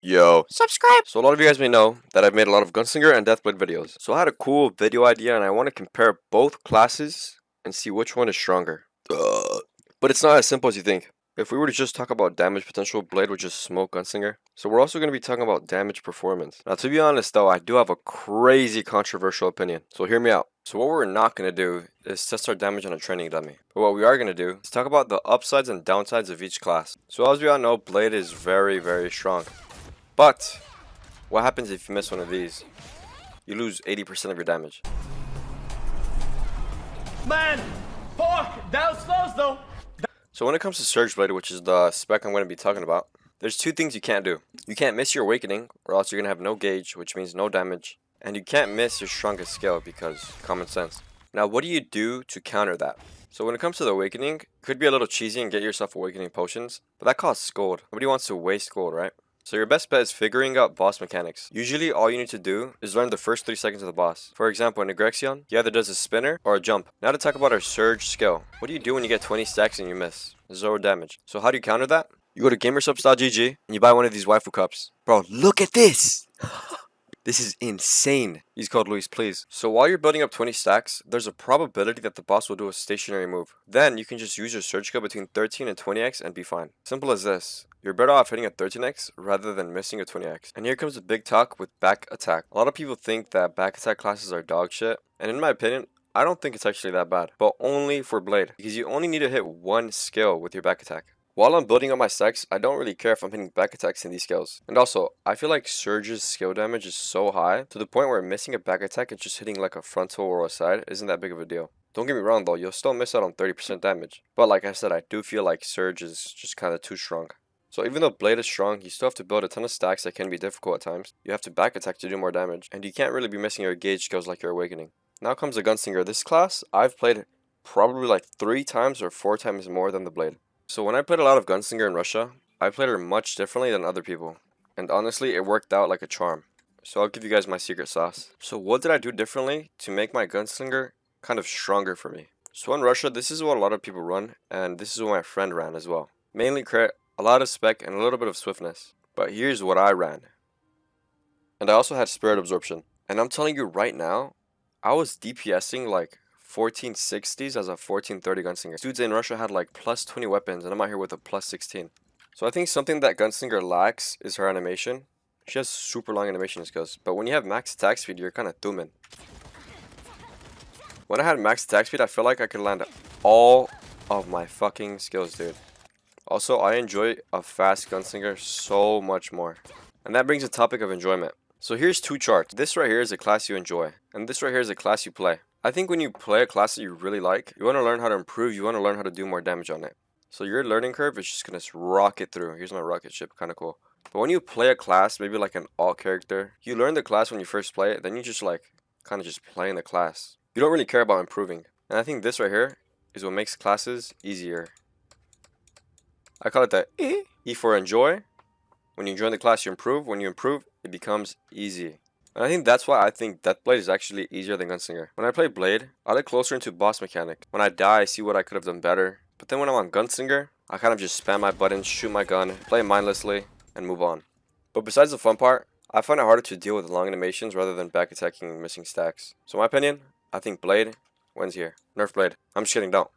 Yo, subscribe! So a lot of you guys may know that I've made a lot of Gunslinger and Deathblade videos. So I had a cool video idea and I want to compare both classes and see which one is stronger. But it's not as simple as you think. If we were to just talk about damage potential, Blade would just smoke Gunslinger. So we're also going to be talking about damage performance. Now to be honest though, I do have a crazy controversial opinion. So hear me out. So what we're not going to do is test our damage on a training dummy. But what we are going to do is talk about the upsides and downsides of each class. So as we all know, Blade is very, very strong. But what happens if you miss one of these? You lose 80% of your damage. Man, fuck, that was close though. So when it comes to Surge Blade, which is the spec I'm going to be talking about, there's two things you can't do. You can't miss your Awakening, or else you're going to have no gauge, which means no damage. And you can't miss your strongest skill, because common sense. Now what do you do to counter that? So when it comes to the Awakening, it could be a little cheesy and get yourself Awakening potions, but that costs gold. Nobody wants to waste gold, right? So your best bet is figuring out boss mechanics. Usually all you need to do is learn the first 3 seconds of the boss. For example, in Agrexion, he either does a spinner or a jump. Now to talk about our Surge skill. What do you do when you get 20 stacks and you miss? 0 damage. So how do you counter that? You go to gamersubs.gg and you buy one of these waifu cups. Bro, look at this! This is insane. Use code Luis, please. So while you're building up 20 stacks, there's a probability that the boss will do a stationary move. Then you can just use your Surge skill between 13 and 20x and be fine. Simple as this. You're better off hitting a 13x rather than missing a 20x. And here comes the big talk with back attack. A lot of people think that back attack classes are dog shit. And in my opinion, I don't think it's actually that bad. But only for Blade. Because you only need to hit one skill with your back attack. While I'm building up my stacks, I don't really care if I'm hitting back attacks in these skills. And also, I feel like Surge's skill damage is so high to the point where missing a back attack and just hitting like a frontal or a side isn't that big of a deal. Don't get me wrong though, you'll still miss out on 30% damage. But like I said, I do feel like Surge is just kind of too strong. So even though Blade is strong, you still have to build a ton of stacks that can be difficult at times. You have to back attack to do more damage, and you can't really be missing your gauge skills like your Awakening. Now comes the Gunslinger. This class, I've played probably like 3 times or 4 times more than the Blade. So when I played a lot of Gunslinger in Russia, I played her much differently than other people. And honestly, it worked out like a charm. So I'll give you guys my secret sauce. So what did I do differently to make my Gunslinger kind of stronger for me? So in Russia, this is what a lot of people run, and this is what my friend ran as well. Mainly crit, a lot of spec, and a little bit of swiftness. But here's what I ran. And I also had Spirit Absorption. And I'm telling you right now, I was DPSing like 1460s as a 1430 Gunslinger. Dudes in Russia had like plus 20 weapons, and I'm out here with a plus 16. So I think something that Gunslinger lacks is her animation. She has super long animation skills, but when you have max attack speed, you're kind of thumbing. When I had max attack speed, I felt like I could land all of my fucking skills, dude. Also, I enjoy a fast Gunslinger so much more. And that brings the topic of enjoyment. So here's 2 charts. This right here is a class you enjoy, and this right here is a class you play. I think when you play a class that you really like, you want to learn how to improve, you want to learn how to do more damage on it. So your learning curve is just going to rocket through. Here's my rocket ship, kind of cool. But when you play a class, maybe like an alt character, you learn the class when you first play it, then you just like, kind of just playing the class. You don't really care about improving. And I think this right here is what makes classes easier. I call it the E for enjoy. When you join the class, you improve. When you improve, it becomes easy. And I think that's why I think Deathblade is actually easier than Gunslinger. When I play Blade, I look closer into boss mechanic. When I die, I see what I could have done better. But then when I'm on Gunslinger, I kind of just spam my buttons, shoot my gun, play mindlessly, and move on. But besides the fun part, I find it harder to deal with long animations rather than back attacking and missing stacks. So in my opinion, I think Blade wins here. Nerf Blade. I'm just kidding, don't.